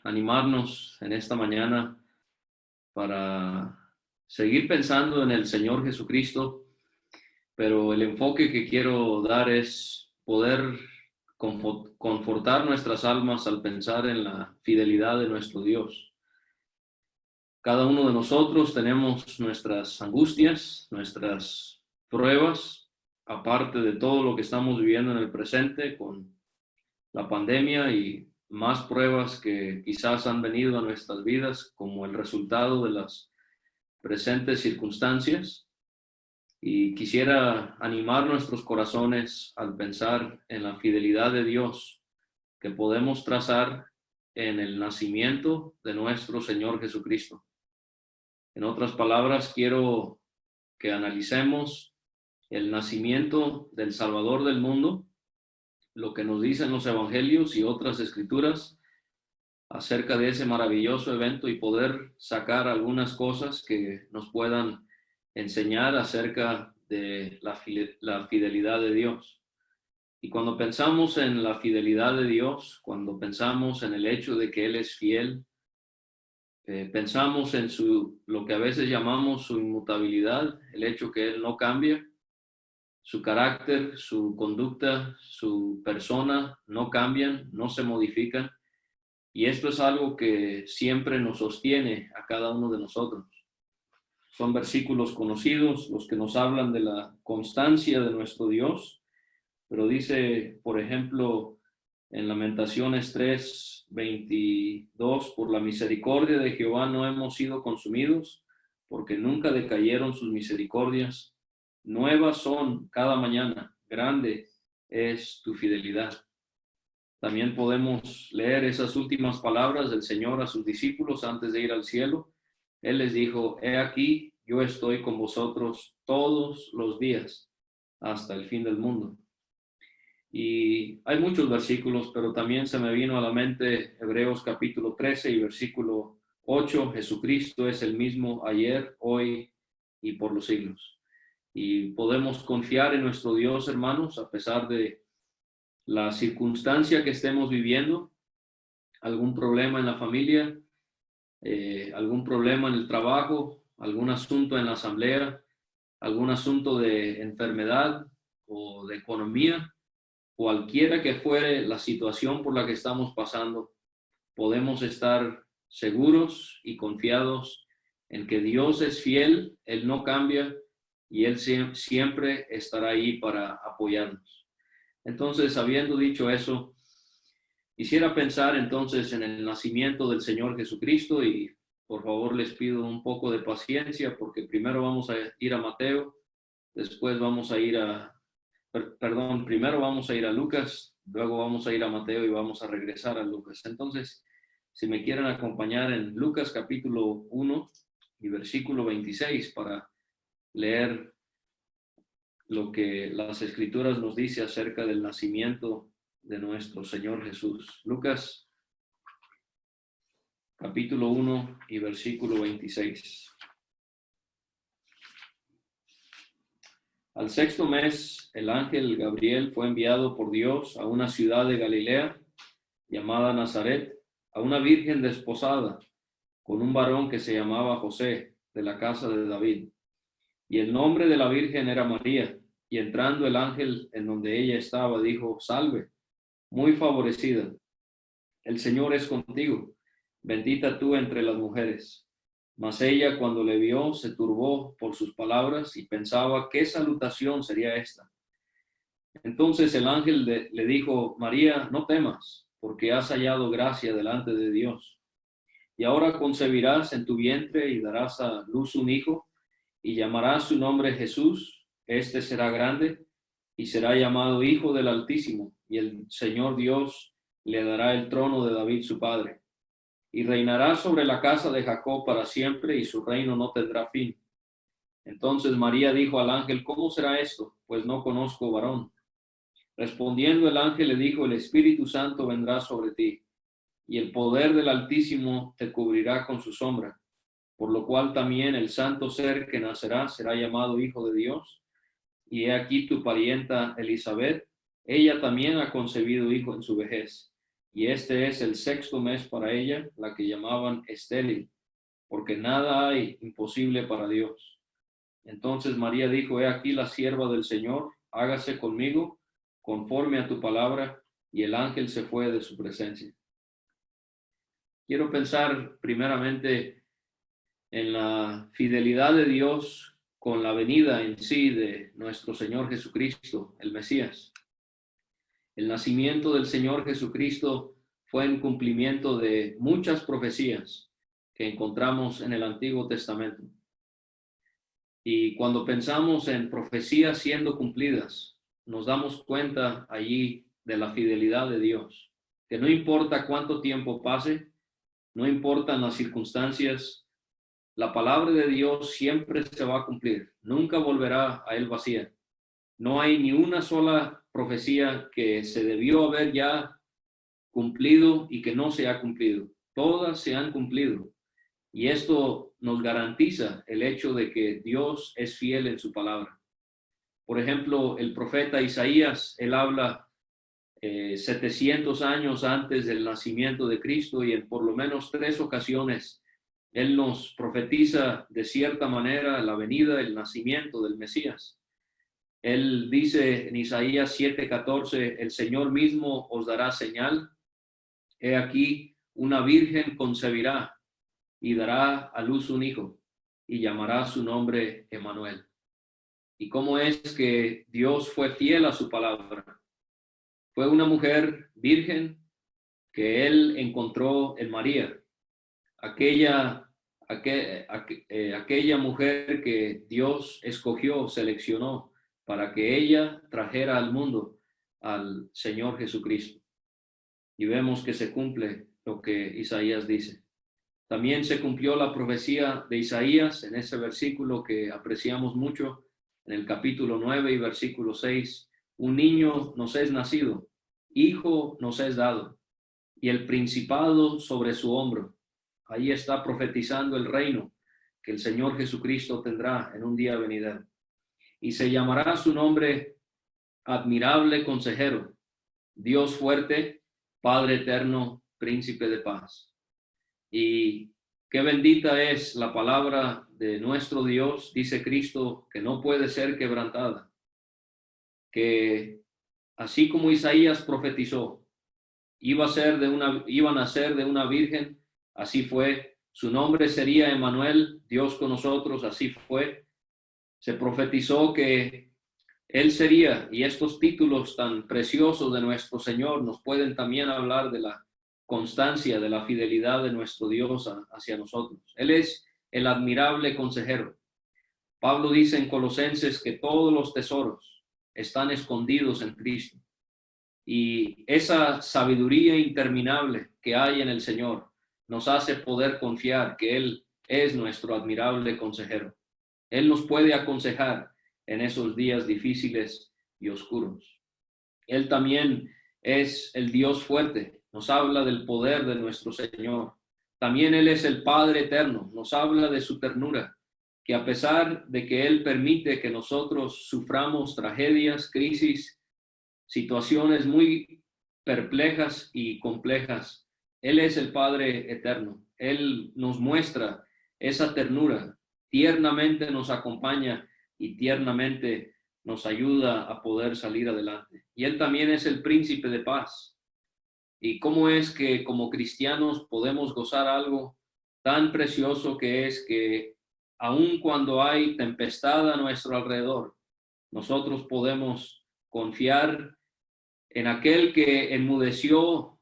animarnos en esta mañana para seguir pensando en el Señor Jesucristo, pero el enfoque que quiero dar es poder confortar nuestras almas al pensar en la fidelidad de nuestro Dios. Cada uno de nosotros tenemos nuestras angustias, nuestras pruebas, aparte de todo lo que estamos viviendo en el presente con la pandemia y más pruebas que quizás han venido a nuestras vidas como el resultado de las presentes circunstancias. Y quisiera animar nuestros corazones al pensar en la fidelidad de Dios que podemos trazar en el nacimiento de nuestro Señor Jesucristo. En otras palabras, quiero que analicemos el nacimiento del Salvador del mundo, lo que nos dicen los evangelios y otras escrituras acerca de ese maravilloso evento y poder sacar algunas cosas que nos puedan enseñar acerca de la fidelidad de Dios. Y cuando pensamos en la fidelidad de Dios, cuando pensamos en el hecho de que Él es fiel, pensamos en lo que a veces llamamos su inmutabilidad, el hecho que Él no cambia, su carácter, su conducta, su persona no cambian, no se modifican. Y esto es algo que siempre nos sostiene a cada uno de nosotros. Son versículos conocidos los que nos hablan de la constancia de nuestro Dios, pero dice, por ejemplo, en Lamentaciones 3:22, por la misericordia de Jehová no hemos sido consumidos, porque nunca decayeron sus misericordias. Nuevas son cada mañana, grande es tu fidelidad. También podemos leer esas últimas palabras del Señor a sus discípulos antes de ir al cielo. Él les dijo, he aquí, yo estoy con vosotros todos los días hasta el fin del mundo. Y hay muchos versículos, pero también se me vino a la mente Hebreos capítulo 13 y versículo 8, Jesucristo es el mismo ayer, hoy y por los siglos. Y podemos confiar en nuestro Dios, hermanos, a pesar de la circunstancia que estemos viviendo, algún problema en la familia, algún problema en el trabajo, algún asunto en la asamblea, algún asunto de enfermedad o de economía, cualquiera que fuere la situación por la que estamos pasando, podemos estar seguros y confiados en que Dios es fiel, Él no cambia y Él siempre estará ahí para apoyarnos. Entonces, habiendo dicho eso, quisiera pensar entonces en el nacimiento del Señor Jesucristo y por favor les pido un poco de paciencia porque primero vamos a ir a Mateo, después vamos a ir primero vamos a ir a Lucas, luego vamos a ir a Mateo y vamos a regresar a Lucas. Entonces, si me quieren acompañar en Lucas capítulo 1 y versículo 26 para leer lo que las escrituras nos dice acerca del nacimiento de nuestro Señor Jesús. Lucas capítulo 1 y versículo 26. Al sexto mes, el ángel Gabriel fue enviado por Dios a una ciudad de Galilea llamada Nazaret, a una virgen desposada con un varón que se llamaba José, de la casa de David. Y el nombre de la virgen era María. Y entrando el ángel en donde ella estaba, dijo, salve, muy favorecida, el Señor es contigo, bendita tú entre las mujeres. Mas ella, cuando le vio, se turbó por sus palabras y pensaba, ¿qué salutación sería esta? Entonces el ángel le dijo, María, no temas, porque has hallado gracia delante de Dios. Y ahora concebirás en tu vientre y darás a luz un hijo, y llamarás su nombre Jesús. Este será grande y será llamado Hijo del Altísimo, y el Señor Dios le dará el trono de David su padre. Y reinará sobre la casa de Jacob para siempre, y su reino no tendrá fin. Entonces María dijo al ángel, ¿cómo será esto? Pues no conozco varón. Respondiendo el ángel le dijo, el Espíritu Santo vendrá sobre ti, y el poder del Altísimo te cubrirá con su sombra, por lo cual también el santo ser que nacerá será llamado Hijo de Dios. Y he aquí tu parienta Elizabeth, ella también ha concebido hijo en su vejez, y este es el 6º mes para ella, la que llamaban estéril, porque nada hay imposible para Dios. Entonces María dijo, he aquí la sierva del Señor, hágase conmigo conforme a tu palabra, y el ángel se fue de su presencia. Quiero pensar primeramente en la fidelidad de Dios con la venida en sí de nuestro Señor Jesucristo, el Mesías. El nacimiento del Señor Jesucristo fue en cumplimiento de muchas profecías que encontramos en el Antiguo Testamento. Y cuando pensamos en profecías siendo cumplidas, nos damos cuenta allí de la fidelidad de Dios, que no importa cuánto tiempo pase, no importan las circunstancias, la palabra de Dios siempre se va a cumplir, nunca volverá a él vacía. No hay ni una sola profecía que se debió haber ya cumplido y que no se ha cumplido. Todas se han cumplido. Y esto nos garantiza el hecho de que Dios es fiel en su palabra. Por ejemplo, el profeta Isaías, él habla 700 años antes del nacimiento de Cristo, y en por lo menos 3 ocasiones él nos profetiza de cierta manera la venida, el nacimiento del Mesías. Él dice en Isaías 7:14, el Señor mismo os dará señal. He aquí, una virgen concebirá y dará a luz un hijo, y llamará su nombre Emmanuel. ¿Y cómo es que Dios fue fiel a su palabra? Fue una mujer virgen que él encontró en María, aquella mujer que Dios escogió, seleccionó para que ella trajera al mundo al Señor Jesucristo. Y vemos que se cumple lo que Isaías dice. También se cumplió la profecía de Isaías en ese versículo que apreciamos mucho, en el capítulo 9 y versículo 6. Un niño nos es nacido, hijo nos es dado, y el principado sobre su hombro. Ahí está profetizando el reino que el Señor Jesucristo tendrá en un día venidero. Y se llamará su nombre Admirable Consejero, Dios fuerte, Padre eterno, Príncipe de paz. Y qué bendita es la palabra de nuestro Dios, dice Cristo, que no puede ser quebrantada. Que así como Isaías profetizó, iban a ser de una virgen, así fue. Su nombre sería Emmanuel, Dios con nosotros, así fue. Se profetizó que él sería, y estos títulos tan preciosos de nuestro Señor nos pueden también hablar de la constancia, de la fidelidad de nuestro Dios hacia nosotros. Él es el admirable consejero. Pablo dice en Colosenses que todos los tesoros están escondidos en Cristo. Y esa sabiduría interminable que hay en el Señor nos hace poder confiar que Él es nuestro admirable consejero. Él nos puede aconsejar en esos días difíciles y oscuros. Él también es el Dios fuerte, nos habla del poder de nuestro Señor. También Él es el Padre eterno, nos habla de su ternura, que a pesar de que Él permite que nosotros suframos tragedias, crisis, situaciones muy perplejas y complejas, Él es el Padre eterno. Él nos muestra esa ternura, tiernamente nos acompaña y tiernamente nos ayuda a poder salir adelante. Y Él también es el príncipe de paz. ¿Y cómo es que como cristianos podemos gozar algo tan precioso que es que aun cuando hay tempestad a nuestro alrededor, nosotros podemos confiar en aquel que enmudeció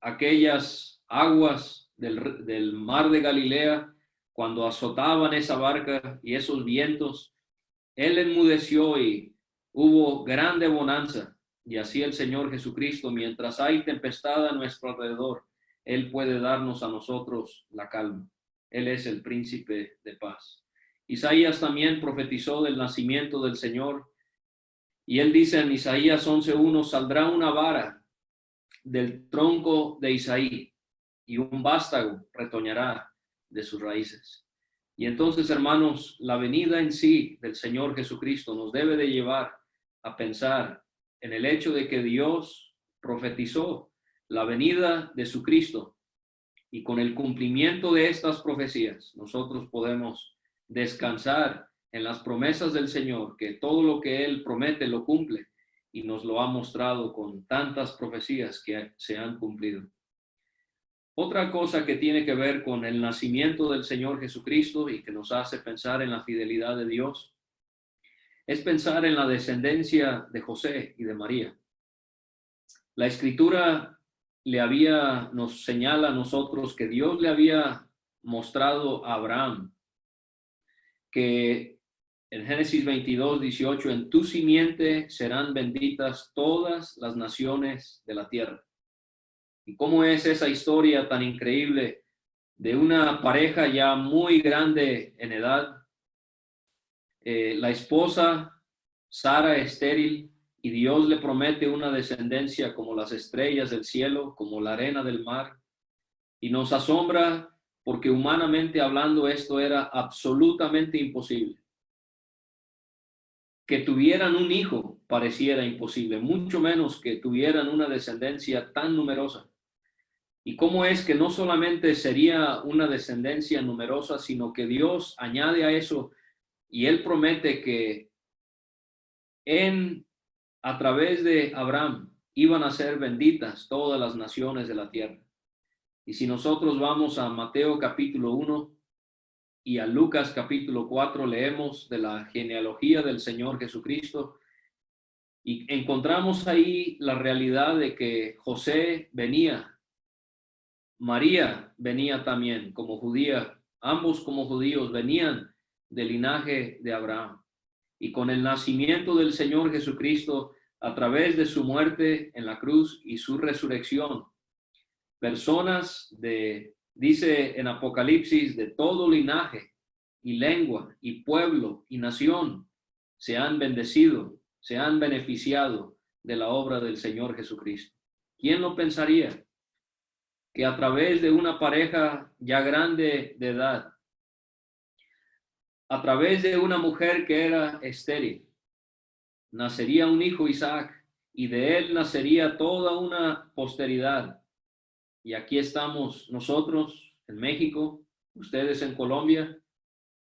aquellas aguas del mar de Galilea cuando azotaban esa barca y esos vientos? Él enmudeció y hubo grande bonanza. Y así el Señor Jesucristo, mientras hay tempestad a nuestro alrededor, Él puede darnos a nosotros la calma. Él es el príncipe de paz. Isaías también profetizó del nacimiento del Señor. Y él dice en Isaías 11:1, saldrá una vara del tronco de Isaí y un vástago retoñará de sus raíces. Y entonces, hermanos, la venida en sí del Señor Jesucristo nos debe de llevar a pensar en el hecho de que Dios profetizó la venida de su Cristo. Y con el cumplimiento de estas profecías, nosotros podemos descansar en las promesas del Señor, que todo lo que Él promete lo cumple, y nos lo ha mostrado con tantas profecías que se han cumplido. Otra cosa que tiene que ver con el nacimiento del Señor Jesucristo y que nos hace pensar en la fidelidad de Dios, es pensar en la descendencia de José y de María. La Escritura nos señala a nosotros que Dios le había mostrado a Abraham que en Génesis 22:18, en tu simiente serán benditas todas las naciones de la tierra. ¿Y cómo es esa historia tan increíble de una pareja ya muy grande en edad? La esposa, Sara, estéril, y Dios le promete una descendencia como las estrellas del cielo, como la arena del mar. Y nos asombra porque humanamente hablando esto era absolutamente imposible. Que tuvieran un hijo pareciera imposible, mucho menos que tuvieran una descendencia tan numerosa. ¿Y cómo es que no solamente sería una descendencia numerosa, sino que Dios añade a eso y Él promete que a través de Abraham iban a ser benditas todas las naciones de la tierra? Y si nosotros vamos a Mateo capítulo 1 y a Lucas capítulo 4, leemos de la genealogía del Señor Jesucristo y encontramos ahí la realidad de que José venía, María venía también como judía, ambos como judíos venían del linaje de Abraham. Y con el nacimiento del Señor Jesucristo, a través de su muerte en la cruz y su resurrección, personas dice en Apocalipsis, de todo linaje y lengua y pueblo y nación se han bendecido, se han beneficiado de la obra del Señor Jesucristo. ¿Quién lo pensaría? Que a través de una pareja ya grande de edad, a través de una mujer que era estéril, nacería un hijo, Isaac, y de él nacería toda una posteridad. Y aquí estamos nosotros en México, ustedes en Colombia,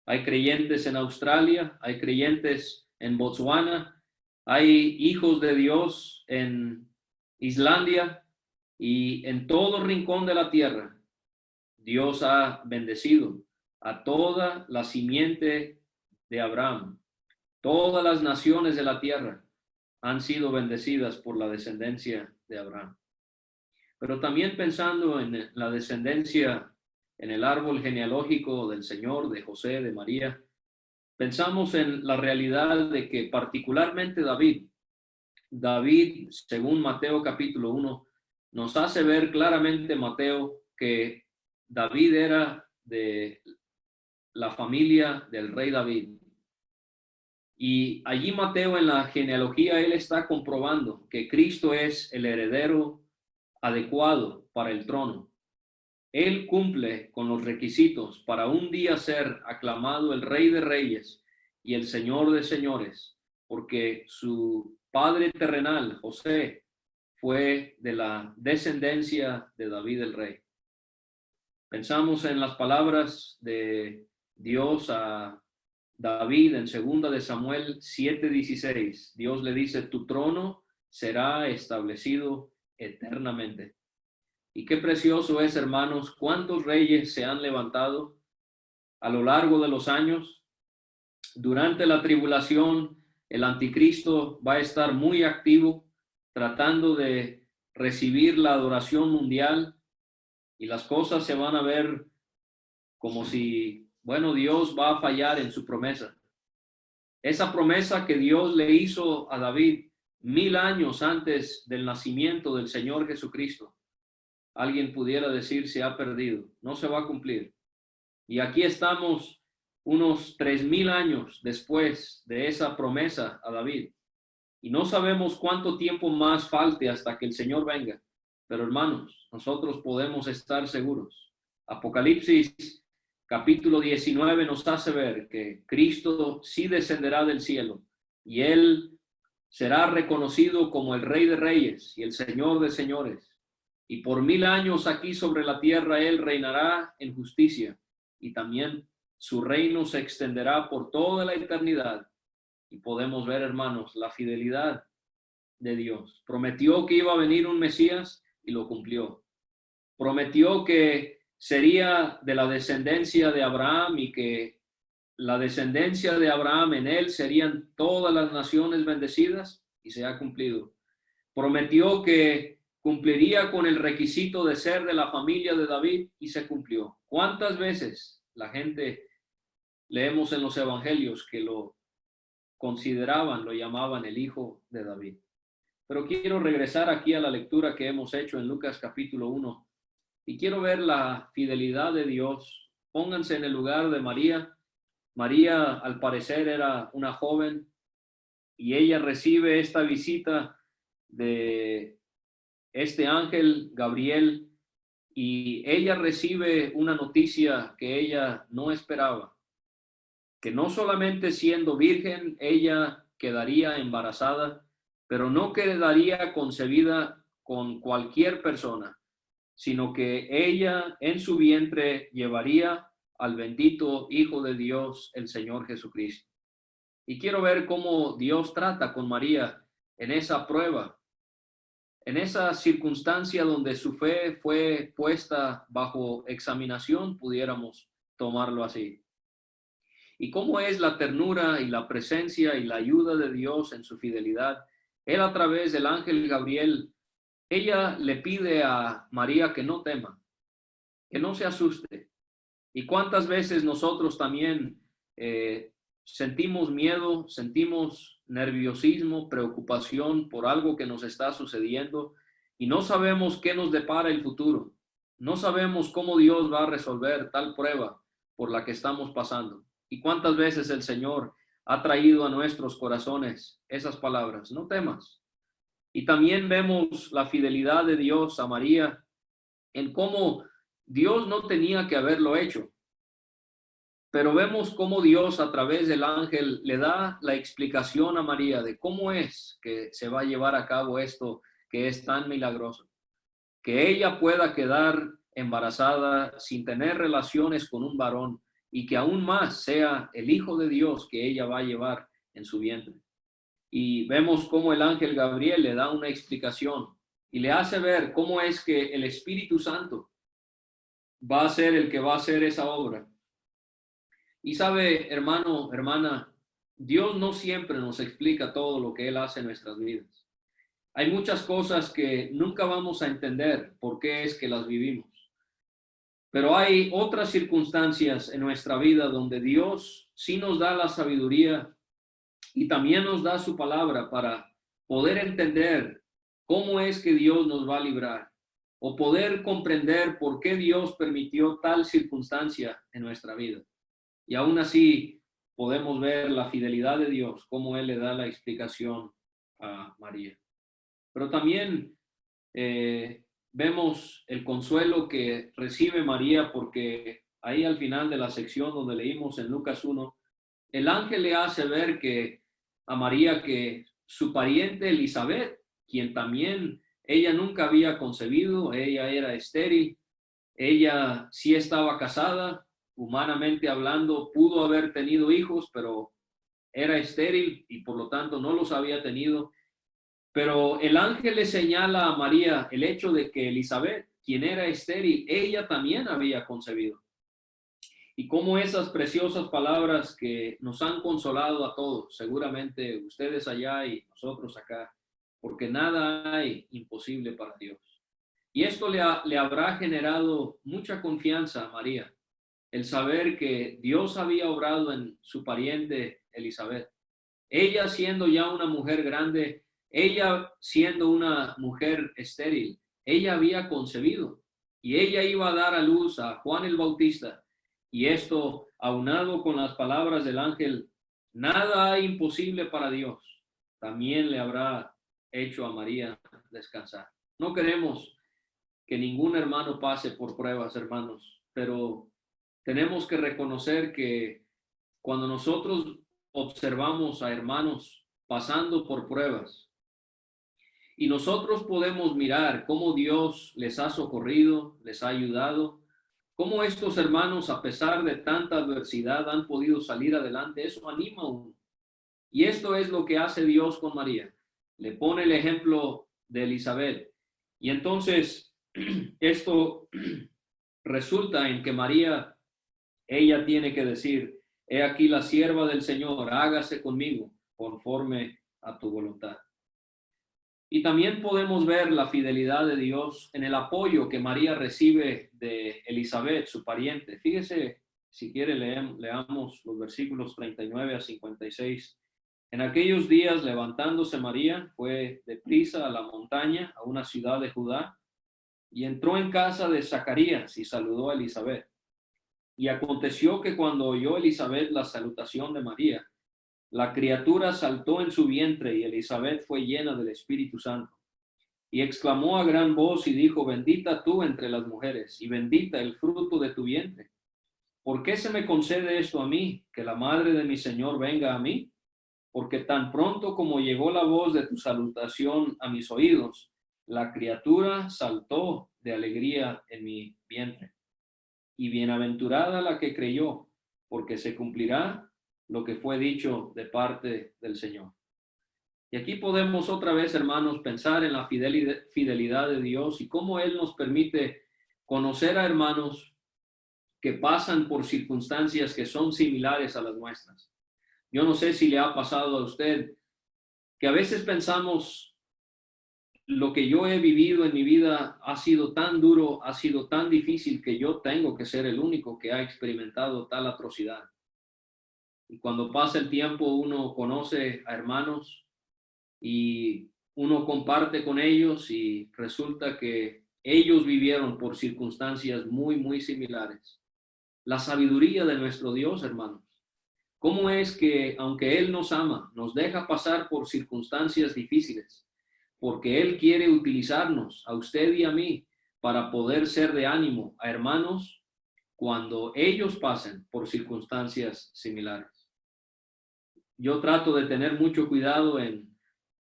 hay creyentes en Australia, hay creyentes en Botswana, hay hijos de Dios en Islandia y en todo rincón de la tierra. Dios ha bendecido a toda la simiente de Abraham. Todas las naciones de la tierra han sido bendecidas por la descendencia de Abraham. Pero también pensando en la descendencia, en el árbol genealógico del Señor, de José, de María, pensamos en la realidad de que particularmente David, según Mateo capítulo 1, nos hace ver claramente Mateo que David era de la familia del rey David. Y allí Mateo en la genealogía, él está comprobando que Cristo es el heredero adecuado para el trono. Él cumple con los requisitos para un día ser aclamado el Rey de Reyes y el Señor de Señores, porque su padre terrenal, José, fue de la descendencia de David el rey. Pensamos en las palabras de Dios a David en 2 de Samuel 7:16. Dios le dice, tu trono será establecido eternamente. Y qué precioso es, hermanos, cuántos reyes se han levantado a lo largo de los años. Durante la tribulación, el anticristo va a estar muy activo, tratando de recibir la adoración mundial, y las cosas se van a ver como si, bueno, Dios va a fallar en su promesa. Esa promesa que Dios le hizo a David 1000 años antes del nacimiento del Señor Jesucristo, alguien pudiera decir se ha perdido, no se va a cumplir. Y aquí estamos unos 3000 años después de esa promesa a David. Y no sabemos cuánto tiempo más falte hasta que el Señor venga. Pero hermanos, nosotros podemos estar seguros. Apocalipsis capítulo 19 nos hace ver que Cristo sí descenderá del cielo y Él será reconocido como el Rey de Reyes y el Señor de Señores. y por 1000 años aquí sobre la tierra él reinará en justicia, y también su reino se extenderá por toda la eternidad. Y podemos ver, hermanos, la fidelidad de Dios. Prometió que iba a venir un Mesías y lo cumplió. Prometió que sería de la descendencia de Abraham y que la descendencia de Abraham en él serían todas las naciones bendecidas, y se ha cumplido. Prometió que cumpliría con el requisito de ser de la familia de David, y se cumplió. ¿Cuántas veces la gente leemos en los evangelios que lo consideraban, lo llamaban el hijo de David? Pero quiero regresar aquí a la lectura que hemos hecho en Lucas capítulo 1 y quiero ver la fidelidad de Dios. Pónganse en el lugar de María. María, al parecer, era una joven y ella recibe esta visita de este ángel Gabriel, y ella recibe una noticia que ella no esperaba, que no solamente siendo virgen ella quedaría embarazada, pero no quedaría concebida con cualquier persona, sino que ella en su vientre llevaría al bendito Hijo de Dios, el Señor Jesucristo. Y quiero ver cómo Dios trata con María en esa prueba, en esa circunstancia donde su fe fue puesta bajo examinación, pudiéramos tomarlo así. Y cómo es la ternura y la presencia y la ayuda de Dios en su fidelidad. Él, a través del ángel Gabriel, ella le pide a María que no tema, que no se asuste. Y cuántas veces nosotros también sentimos miedo, sentimos nerviosismo, preocupación por algo que nos está sucediendo y no sabemos qué nos depara el futuro. No sabemos cómo Dios va a resolver tal prueba por la que estamos pasando. Y cuántas veces el Señor ha traído a nuestros corazones esas palabras: no temas. Y también vemos la fidelidad de Dios a María en cómo Dios no tenía que haberlo hecho, pero vemos cómo Dios a través del ángel le da la explicación a María de cómo es que se va a llevar a cabo esto que es tan milagroso. Que ella pueda quedar embarazada sin tener relaciones con un varón y que aún más sea el Hijo de Dios que ella va a llevar en su vientre. Y vemos cómo el ángel Gabriel le da una explicación y le hace ver cómo es que el Espíritu Santo va a ser el que va a hacer esa obra. Y sabe, hermano, hermana, Dios no siempre nos explica todo lo que Él hace en nuestras vidas. Hay muchas cosas que nunca vamos a entender por qué es que las vivimos. Pero hay otras circunstancias en nuestra vida donde Dios sí nos da la sabiduría y también nos da su palabra para poder entender cómo es que Dios nos va a librar o poder comprender por qué Dios permitió tal circunstancia en nuestra vida. Y aún así podemos ver la fidelidad de Dios, cómo Él le da la explicación a María. Pero también vemos el consuelo que recibe María, porque ahí al final de la sección donde leímos en Lucas 1, el ángel le hace ver que a María que su pariente Elizabeth, quien también ella nunca había concebido, ella era estéril, ella sí estaba casada, humanamente hablando, pudo haber tenido hijos, pero era estéril y por lo tanto no los había tenido. Pero el ángel le señala a María el hecho de que Elizabeth, quien era estéril, ella también había concebido. Y cómo esas preciosas palabras que nos han consolado a todos, seguramente ustedes allá y nosotros acá, porque nada hay imposible para Dios. Y esto le habrá generado mucha confianza a María, el saber que Dios había obrado en su pariente Elizabeth. Ella siendo ya una mujer grande, ella siendo una mujer estéril, ella había concebido y ella iba a dar a luz a Juan el Bautista. Y esto, aunado con las palabras del ángel, nada hay imposible para Dios, también le habrá hecho a María descansar. No queremos que ningún hermano pase por pruebas, hermanos, pero tenemos que reconocer que cuando nosotros observamos a hermanos pasando por pruebas Y nosotros podemos mirar cómo Dios les ha socorrido, les ha ayudado, cómo estos hermanos, a pesar de tanta adversidad, han podido salir adelante. Eso anima a uno. Y esto es lo que hace Dios con María. Le pone el ejemplo de Elizabeth. Y entonces, esto resulta en que María, ella tiene que decir, he aquí la sierva del Señor, hágase conmigo conforme a tu voluntad. Y también podemos ver la fidelidad de Dios en el apoyo que María recibe de Elizabeth, su pariente. Fíjese, si quiere, leamos los versículos 39 a 56. En aquellos días, levantándose María, fue deprisa a la montaña, a una ciudad de Judá, y entró en casa de Zacarías y saludó a Elizabeth. Y aconteció que cuando oyó Elizabeth la salutación de María, la criatura saltó en su vientre y Elizabeth fue llena del Espíritu Santo. Y exclamó a gran voz y dijo, bendita tú entre las mujeres y bendita el fruto de tu vientre. ¿Por qué se me concede esto a mí, que la madre de mi Señor venga a mí? Porque tan pronto como llegó la voz de tu salutación a mis oídos, la criatura saltó de alegría en mi vientre. Y bienaventurada la que creyó, porque se cumplirá lo que fue dicho de parte del Señor. Y aquí podemos otra vez, hermanos, pensar en la fidelidad de Dios y cómo Él nos permite conocer a hermanos que pasan por circunstancias que son similares a las nuestras. Yo no sé si le ha pasado a usted que a veces pensamos, lo que yo he vivido en mi vida ha sido tan duro, ha sido tan difícil que yo tengo que ser el único que ha experimentado tal atrocidad. Y cuando pasa el tiempo uno conoce a hermanos y uno comparte con ellos y resulta que ellos vivieron por circunstancias muy, muy similares. La sabiduría de nuestro Dios, hermanos. ¿Cómo es que, aunque Él nos ama, nos deja pasar por circunstancias difíciles? Porque Él quiere utilizarnos, a usted y a mí, para poder ser de ánimo a hermanos cuando ellos pasen por circunstancias similares. Yo trato de tener mucho cuidado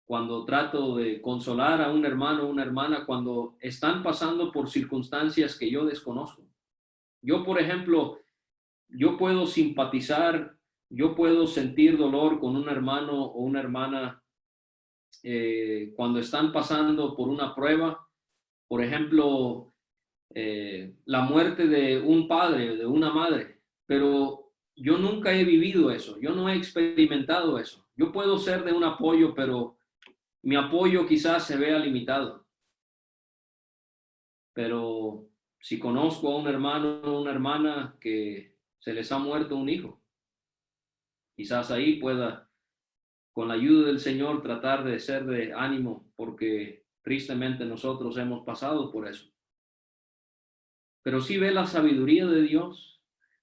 cuando trato de consolar a un hermano o una hermana cuando están pasando por circunstancias que yo desconozco. Yo, por ejemplo, yo puedo simpatizar, yo puedo sentir dolor con un hermano o una hermana cuando están pasando por una prueba. Por ejemplo, la muerte de un padre, de una madre, pero yo nunca he vivido eso, yo no he experimentado eso. Yo puedo ser de un apoyo, pero mi apoyo quizás se vea limitado. Pero si conozco a un hermano o una hermana que se les ha muerto un hijo, quizás ahí pueda, con la ayuda del Señor, tratar de ser de ánimo, porque tristemente nosotros hemos pasado por eso. Pero sí ve la sabiduría de Dios.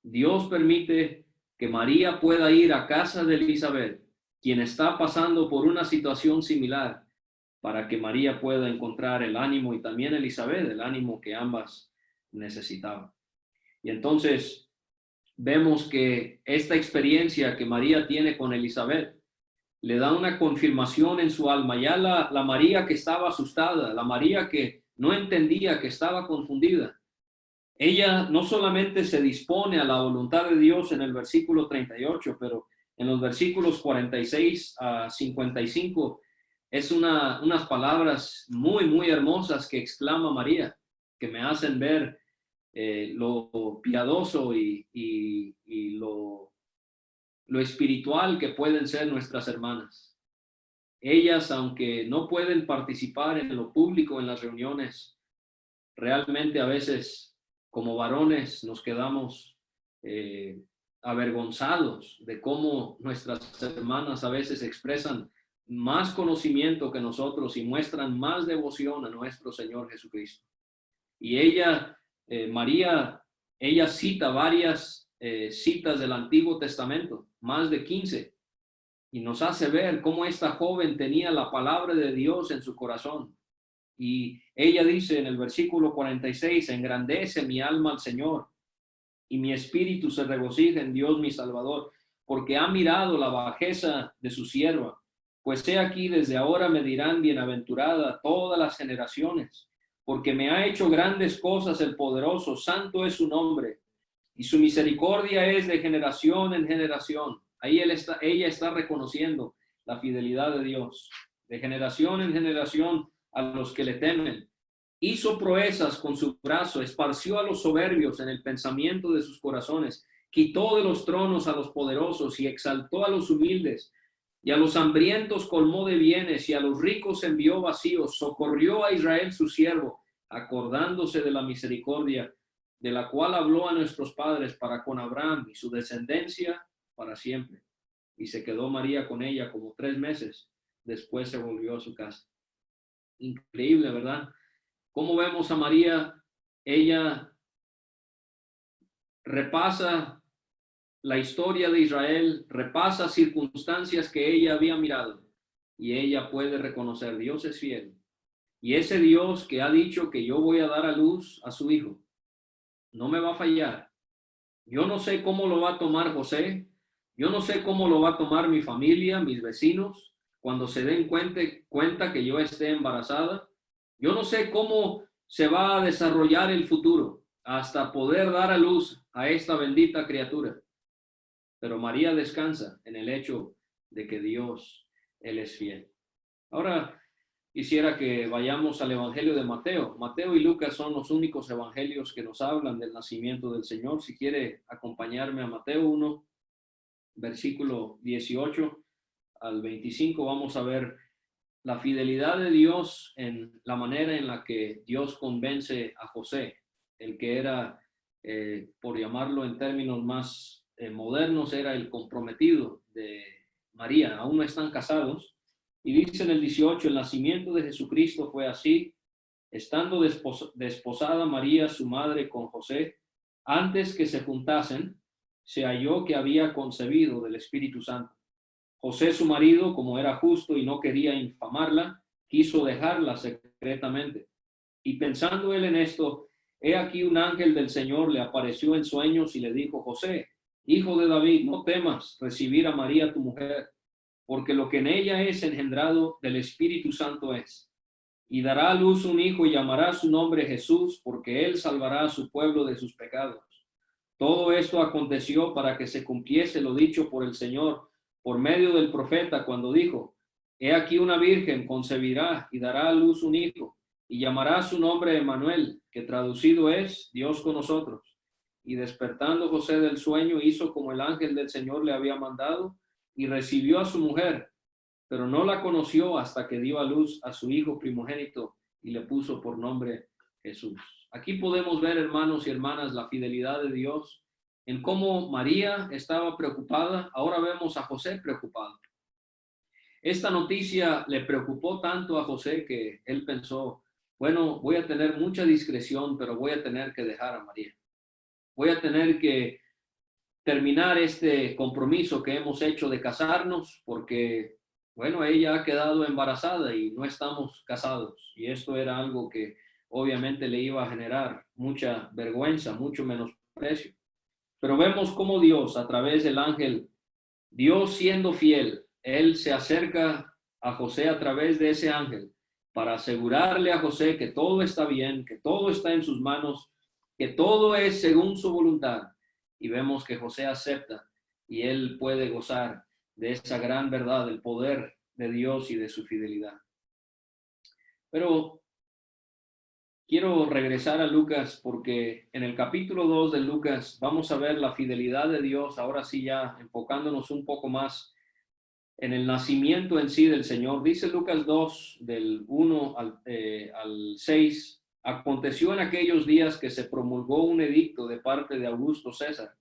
Dios permite que María pueda ir a casa de Elizabeth, quien está pasando por una situación similar, para que María pueda encontrar el ánimo y también Elizabeth, el ánimo que ambas necesitaban. Y entonces vemos que esta experiencia que María tiene con Elizabeth le da una confirmación en su alma. Ya la María que estaba asustada, la María que no entendía, que estaba confundida, ella no solamente se dispone a la voluntad de Dios en el versículo 38, pero en los versículos 46 a 55 es unas palabras muy, muy hermosas que exclama María, que me hacen ver lo piadoso y lo espiritual que pueden ser nuestras hermanas. Ellas, aunque no pueden participar en lo público, en las reuniones, realmente a veces como varones nos quedamos avergonzados de cómo nuestras hermanas a veces expresan más conocimiento que nosotros y muestran más devoción a nuestro Señor Jesucristo. Y ella, María, ella cita varias citas del Antiguo Testamento, más de 15, y nos hace ver cómo esta joven tenía la palabra de Dios en su corazón. Y ella dice en el versículo 46, engrandece mi alma al Señor y mi espíritu se regocija en Dios mi Salvador, porque ha mirado la bajeza de su sierva. Pues he aquí, desde ahora me dirán bienaventurada todas las generaciones, porque me ha hecho grandes cosas el poderoso, santo es su nombre, y su misericordia es de generación en generación. Ahí ella está reconociendo la fidelidad de Dios, de generación en generación a los que le temen. Hizo proezas con su brazo, esparció a los soberbios en el pensamiento de sus corazones, quitó de los tronos a los poderosos y exaltó a los humildes. Y a los hambrientos colmó de bienes, y a los ricos envió vacíos. Socorrió a Israel su siervo, acordándose de la misericordia, de la cual habló a nuestros padres para con Abraham y su descendencia para siempre. Y se quedó María con ella como 3 meses. Después se volvió a su casa. Increíble, ¿verdad? ¿Cómo vemos a María? Ella repasa la historia de Israel, repasa circunstancias que ella había mirado y ella puede reconocer, Dios es fiel. Y ese Dios que ha dicho que yo voy a dar a luz a su hijo, no me va a fallar. Yo no sé cómo lo va a tomar José, yo no sé cómo lo va a tomar mi familia, mis vecinos, cuando se den cuenta que yo esté embarazada. Yo no sé cómo se va a desarrollar el futuro hasta poder dar a luz a esta bendita criatura. Pero María descansa en el hecho de que Dios, Él es fiel. Ahora quisiera que vayamos al Evangelio de Mateo. Mateo y Lucas son los únicos evangelios que nos hablan del nacimiento del Señor. Si quiere acompañarme a Mateo 1, versículo 18 al 25, vamos a ver la fidelidad de Dios en la manera en la que Dios convence a José, el que era, por llamarlo en términos más modernos, era el comprometido de María. Aún no están casados. Y dice en el 18, el nacimiento de Jesucristo fue así: estando desposada María, su madre, con José, antes que se juntasen, se halló que había concebido del Espíritu Santo. José, su marido, como era justo y no quería infamarla, quiso dejarla secretamente. Y pensando él en esto, he aquí un ángel del Señor le apareció en sueños y le dijo: José, hijo de David, no temas recibir a María tu mujer, porque lo que en ella es engendrado del Espíritu Santo es. Y dará a luz un hijo y llamará su nombre Jesús, porque él salvará a su pueblo de sus pecados. Todo esto aconteció para que se cumpliese lo dicho por el Señor por medio del profeta, cuando dijo: he aquí una virgen concebirá y dará a luz un hijo, y llamará su nombre Emmanuel, que traducido es Dios con nosotros. Y despertando José del sueño, hizo como el ángel del Señor le había mandado, y recibió a su mujer, pero no la conoció hasta que dio a luz a su hijo primogénito y le puso por nombre Jesús. Aquí podemos ver, hermanos y hermanas, la fidelidad de Dios en cómo María estaba preocupada. Ahora vemos a José preocupado. Esta noticia le preocupó tanto a José que él pensó: bueno, voy a tener mucha discreción, pero voy a tener que dejar a María. Voy a tener que terminar este compromiso que hemos hecho de casarnos, porque, bueno, ella ha quedado embarazada y no estamos casados. Y esto era algo que obviamente le iba a generar mucha vergüenza, mucho menosprecio. Pero vemos cómo Dios, a través del ángel, Dios siendo fiel, Él se acerca a José a través de ese ángel para asegurarle a José que todo está bien, que todo está en sus manos, que todo es según su voluntad. Y vemos que José acepta y él puede gozar de esa gran verdad, del poder de Dios y de su fidelidad. Pero quiero regresar a Lucas, porque en el capítulo 2 de Lucas vamos a ver la fidelidad de Dios, ahora sí ya enfocándonos un poco más en el nacimiento en sí del Señor. Dice Lucas 2, del 1 al 6, aconteció en aquellos días que se promulgó un edicto de parte de Augusto César,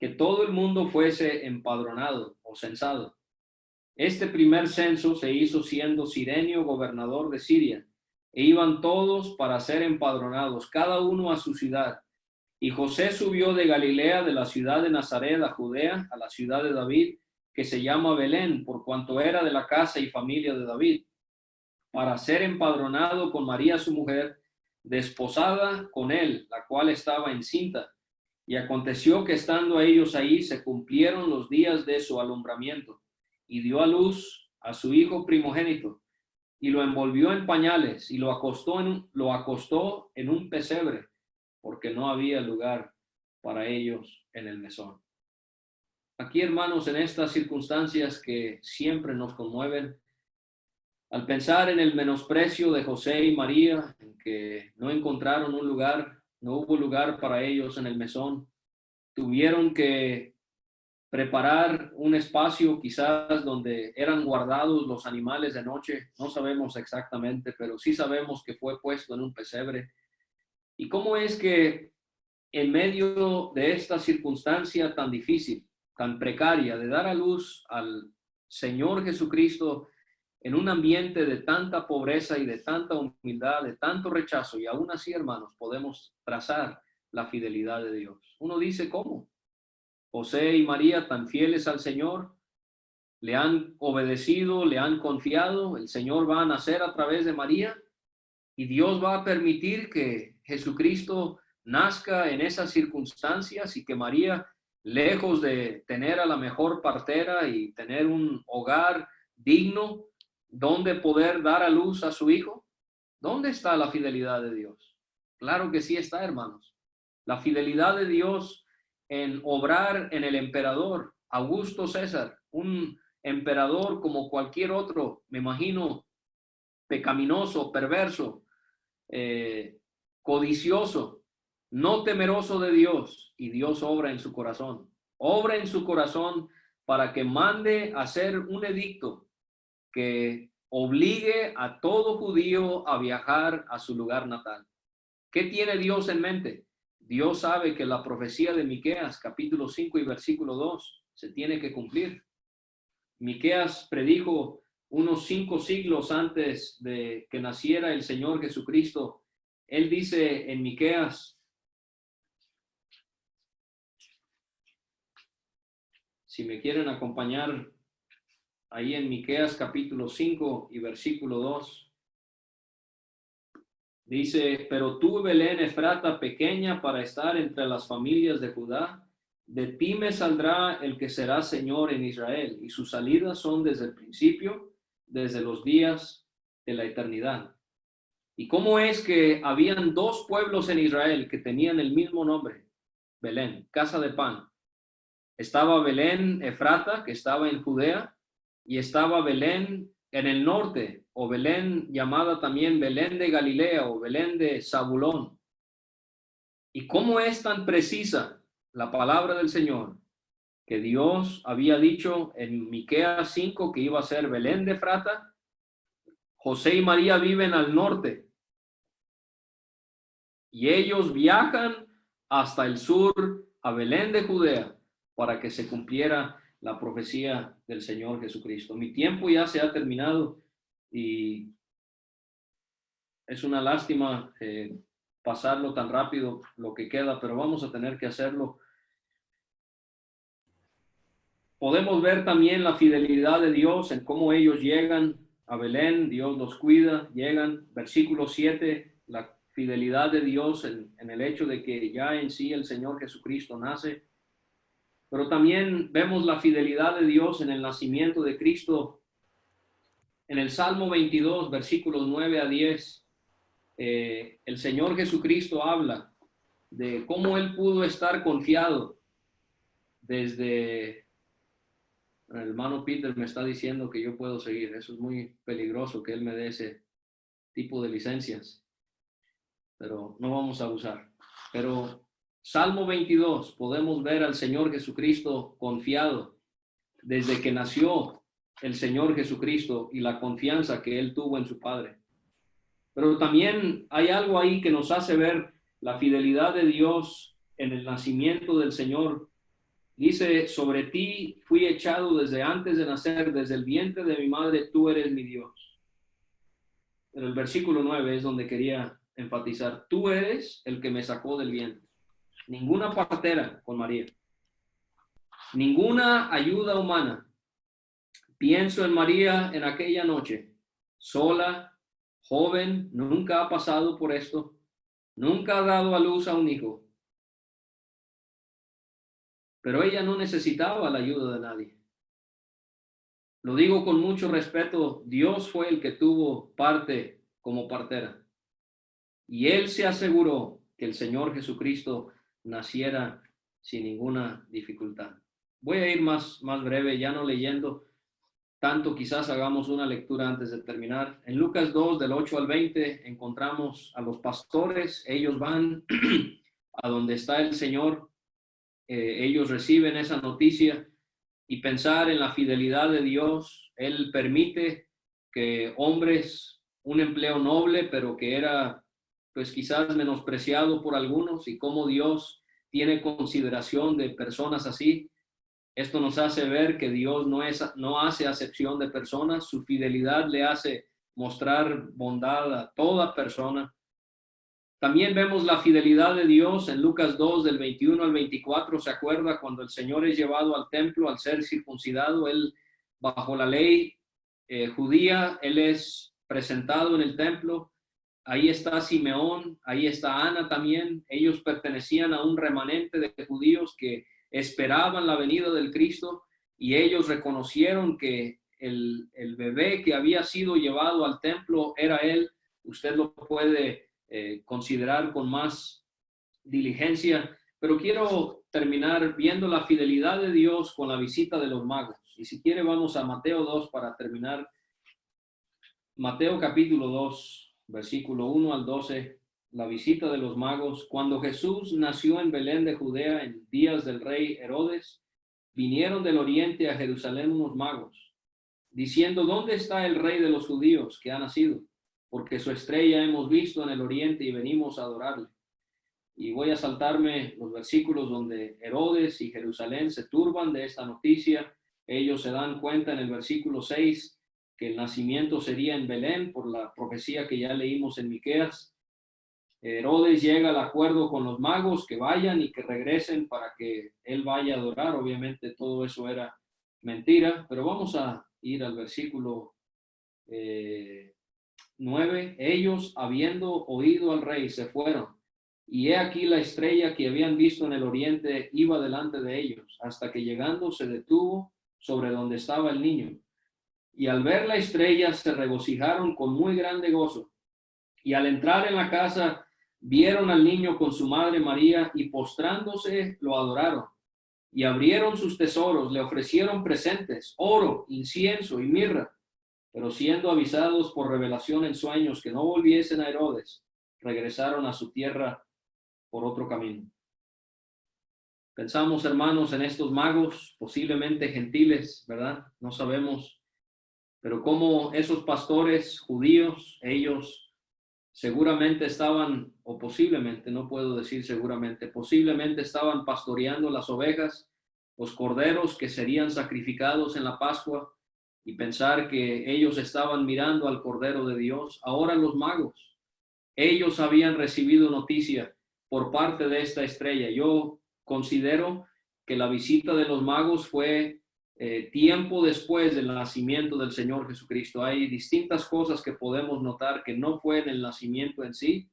que todo el mundo fuese empadronado o censado. Este primer censo se hizo siendo Cirenio gobernador de Siria, e iban todos para ser empadronados, cada uno a su ciudad. Y José subió de Galilea, de la ciudad de Nazaret a Judea, a la ciudad de David, que se llama Belén, por cuanto era de la casa y familia de David, para ser empadronado con María su mujer, desposada con él, la cual estaba encinta. Y aconteció que estando ellos ahí, se cumplieron los días de su alumbramiento, y dio a luz a su hijo primogénito, y lo envolvió en pañales y lo acostó en un pesebre, porque no había lugar para ellos en el mesón. Aquí, hermanos, en estas circunstancias que siempre nos conmueven, al pensar en el menosprecio de José y María, en que no encontraron un lugar, no hubo lugar para ellos en el mesón, tuvieron que preparar un espacio quizás donde eran guardados los animales de noche, no sabemos exactamente, pero sí sabemos que fue puesto en un pesebre. ¿Y cómo es que en medio de esta circunstancia tan difícil, tan precaria, de dar a luz al Señor Jesucristo en un ambiente de tanta pobreza y de tanta humildad, de tanto rechazo, y aún así, hermanos, podemos trazar la fidelidad de Dios? Uno dice, ¿cómo? José y María, tan fieles al Señor, le han obedecido, le han confiado, el Señor va a nacer a través de María y Dios va a permitir que Jesucristo nazca en esas circunstancias y que María, lejos de tener a la mejor partera y tener un hogar digno donde poder dar a luz a su hijo, ¿dónde está la fidelidad de Dios? Claro que sí está, hermanos. La fidelidad de Dios en obrar en el emperador Augusto César, un emperador como cualquier otro, me imagino, pecaminoso, perverso, codicioso, no temeroso de Dios, y Dios obra en su corazón. Obra en su corazón para que mande hacer un edicto que obligue a todo judío a viajar a su lugar natal. ¿Qué tiene Dios en mente? Dios sabe que la profecía de Miqueas, capítulo 5 y versículo 2, se tiene que cumplir. Miqueas predijo unos 5 siglos antes de que naciera el Señor Jesucristo. Él dice en Miqueas, si me quieren acompañar ahí en Miqueas capítulo 5 y versículo 2, dice, pero tú, Belén Efrata, pequeña para estar entre las familias de Judá, de ti me saldrá el que será Señor en Israel, y sus salidas son desde el principio, desde los días de la eternidad. ¿Y cómo es que habían 2 pueblos en Israel que tenían el mismo nombre? Belén, casa de pan. Estaba Belén Efrata, que estaba en Judea, y estaba Belén en el norte, o Belén llamada también Belén de Galilea o Belén de Zabulón. ¿Y cómo es tan precisa la palabra del Señor? Que Dios había dicho en Miqueas 5 que iba a ser Belén de Efrata. José y María viven al norte y ellos viajan hasta el sur a Belén de Judea para que se cumpliera la profecía del Señor Jesucristo. Mi tiempo ya se ha terminado y es una lástima pasarlo tan rápido lo que queda, pero vamos a tener que hacerlo. Podemos ver también la fidelidad de Dios en cómo ellos llegan a Belén, Dios los cuida, llegan, versículo 7, la fidelidad de Dios en el hecho de que ya en sí el Señor Jesucristo nace. Pero también vemos la fidelidad de Dios en el nacimiento de Cristo. En el Salmo 22, versículos 9 a 10, el Señor Jesucristo habla de cómo Él pudo estar confiado desde... El hermano Peter me está diciendo que yo puedo seguir. Eso es muy peligroso que Él me dé ese tipo de licencias, pero no vamos a usar. Pero Salmo 22, podemos ver al Señor Jesucristo confiado desde que nació el Señor Jesucristo y la confianza que Él tuvo en su Padre. Pero también hay algo ahí que nos hace ver la fidelidad de Dios en el nacimiento del Señor. Dice, sobre ti fui echado desde antes de nacer, desde el vientre de mi madre, tú eres mi Dios. Pero el versículo 9 es donde quería enfatizar, tú eres el que me sacó del vientre. Ninguna partera con María, ninguna ayuda humana. Pienso en María en aquella noche, sola, joven, nunca ha pasado por esto, nunca ha dado a luz a un hijo. Pero ella no necesitaba la ayuda de nadie. Lo digo con mucho respeto, Dios fue el que tuvo parte como partera. Y Él se aseguró que el Señor Jesucristo naciera sin ninguna dificultad. Voy a ir más breve, ya no leyendo tanto, quizás hagamos una lectura antes de terminar. En Lucas 2, del 8 al 20, encontramos a los pastores. Ellos van a donde está el Señor. Ellos reciben esa noticia y pensar en la fidelidad de Dios. Él permite que hombres, un empleo noble, pero que era pues quizás menospreciado por algunos, y cómo Dios tiene consideración de personas así. Esto nos hace ver que Dios no hace acepción de personas. Su fidelidad le hace mostrar bondad a toda persona. También vemos la fidelidad de Dios en Lucas 2, del 21 al 24. ¿Se acuerda cuando el Señor es llevado al templo al ser circuncidado? Él, bajo la ley judía, él es presentado en el templo. Ahí está Simeón, ahí está Ana también. Ellos pertenecían a un remanente de judíos que esperaban la venida del Cristo, y ellos reconocieron que el bebé que había sido llevado al templo era él. Usted lo puede considerar con más diligencia, pero quiero terminar viendo la fidelidad de Dios con la visita de los magos. Y si quiere vamos a Mateo 2 para terminar. Mateo capítulo 2, versículo 1 al 12, la visita de los magos. Cuando Jesús nació en Belén de Judea en días del rey Herodes, vinieron del oriente a Jerusalén unos magos, diciendo: ¿dónde está el rey de los judíos que ha nacido? Porque su estrella hemos visto en el oriente y venimos a adorarle. Y voy a saltarme los versículos donde Herodes y Jerusalén se turban de esta noticia. Ellos se dan cuenta en el versículo 6 que el nacimiento sería en Belén por la profecía que ya leímos en Miqueas. Herodes llega al acuerdo con los magos que vayan y que regresen para que él vaya a adorar. Obviamente todo eso era mentira, pero vamos a ir al versículo 9. Ellos, habiendo oído al rey, se fueron, y he aquí la estrella que habían visto en el oriente iba delante de ellos, hasta que llegando se detuvo sobre donde estaba el niño. Y al ver la estrella se regocijaron con muy grande gozo. Y al entrar en la casa vieron al niño con su madre María, y postrándose lo adoraron. Y abrieron sus tesoros, le ofrecieron presentes, oro, incienso y mirra. Pero siendo avisados por revelación en sueños que no volviesen a Herodes, regresaron a su tierra por otro camino. Pensamos, hermanos, en estos magos, posiblemente gentiles, ¿verdad? No sabemos, pero como esos pastores judíos, ellos seguramente estaban, o posiblemente, no puedo decir seguramente, posiblemente estaban pastoreando las ovejas, los corderos que serían sacrificados en la Pascua, y pensar que ellos estaban mirando al Cordero de Dios. Ahora los magos, ellos habían recibido noticia por parte de esta estrella. Yo considero que la visita de los magos fue tiempo después del nacimiento del Señor Jesucristo. Hay distintas cosas que podemos notar que no fue en el nacimiento en sí.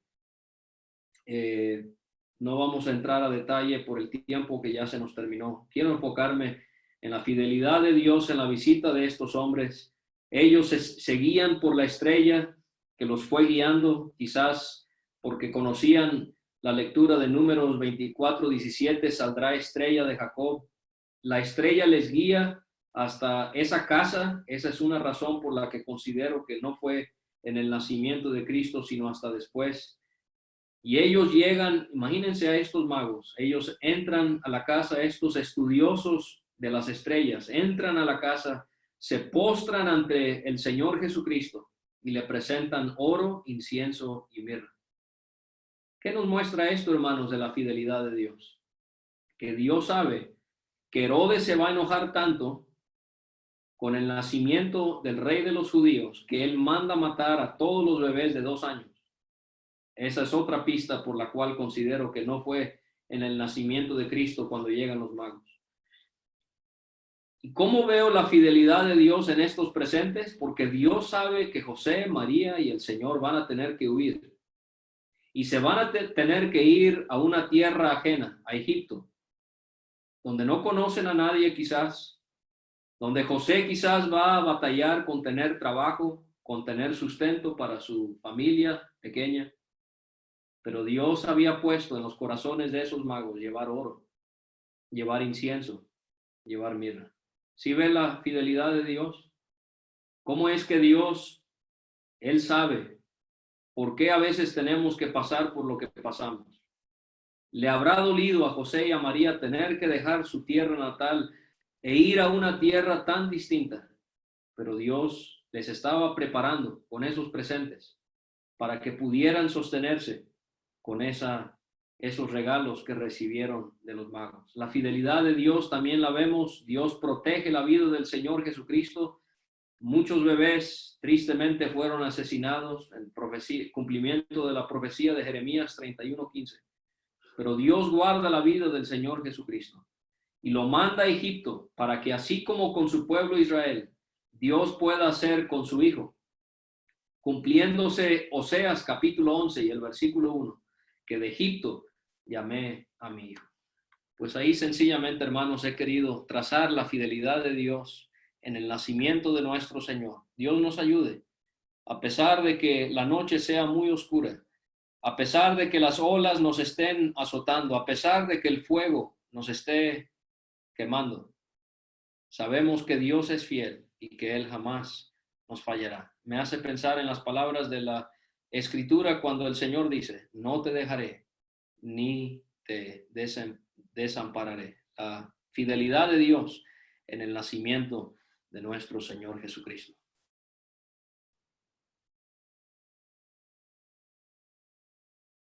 No vamos a entrar a detalle por el tiempo que ya se nos terminó. Quiero enfocarme en la fidelidad de Dios en la visita de estos hombres. Ellos seguían por la estrella que los fue guiando, quizás porque conocían la lectura de Números 24:17, saldrá estrella de Jacob. La estrella les guía hasta esa casa. Esa es una razón por la que considero que no fue en el nacimiento de Cristo, sino hasta después. Y ellos llegan, imagínense a estos magos, ellos entran a la casa, estos estudiosos de las estrellas, entran a la casa, se postran ante el Señor Jesucristo y le presentan oro, incienso y mirra. ¿Qué nos muestra esto, hermanos, de la fidelidad de Dios? Que Dios sabe que Herodes se va a enojar tanto con el nacimiento del rey de los judíos que él manda matar a todos los bebés de 2 años. Esa es otra pista por la cual considero que no fue en el nacimiento de Cristo cuando llegan los magos. ¿Y cómo veo la fidelidad de Dios en estos presentes? Porque Dios sabe que José, María y el Señor van a tener que huir. Y se van a tener que ir a una tierra ajena, a Egipto, donde no conocen a nadie quizás, donde José quizás va a batallar con tener trabajo, con tener sustento para su familia pequeña, pero Dios había puesto en los corazones de esos magos llevar oro, llevar incienso, llevar mirra. ¿Sí ve la fidelidad de Dios? ¿Cómo es que Dios, Él sabe por qué a veces tenemos que pasar por lo que pasamos? ¿Le habrá dolido a José y a María tener que dejar su tierra natal e ir a una tierra tan distinta? Pero Dios les estaba preparando con esos presentes para que pudieran sostenerse con esos regalos que recibieron de los magos. La fidelidad de Dios también la vemos. Dios protege la vida del Señor Jesucristo. Muchos bebés tristemente fueron asesinados en cumplimiento de la profecía de Jeremías 31:15. Pero Dios guarda la vida del Señor Jesucristo y lo manda a Egipto para que así como con su pueblo Israel, Dios pueda hacer con su Hijo, cumpliéndose Oseas capítulo 11 y el versículo 1, que de Egipto llamé a mi Hijo. Pues ahí sencillamente, hermanos, he querido trazar la fidelidad de Dios en el nacimiento de nuestro Señor. Dios nos ayude, a pesar de que la noche sea muy oscura, a pesar de que las olas nos estén azotando, a pesar de que el fuego nos esté quemando, sabemos que Dios es fiel y que Él jamás nos fallará. Me hace pensar en las palabras de la Escritura cuando el Señor dice, no te dejaré ni te desampararé. La fidelidad de Dios en el nacimiento de nuestro Señor Jesucristo.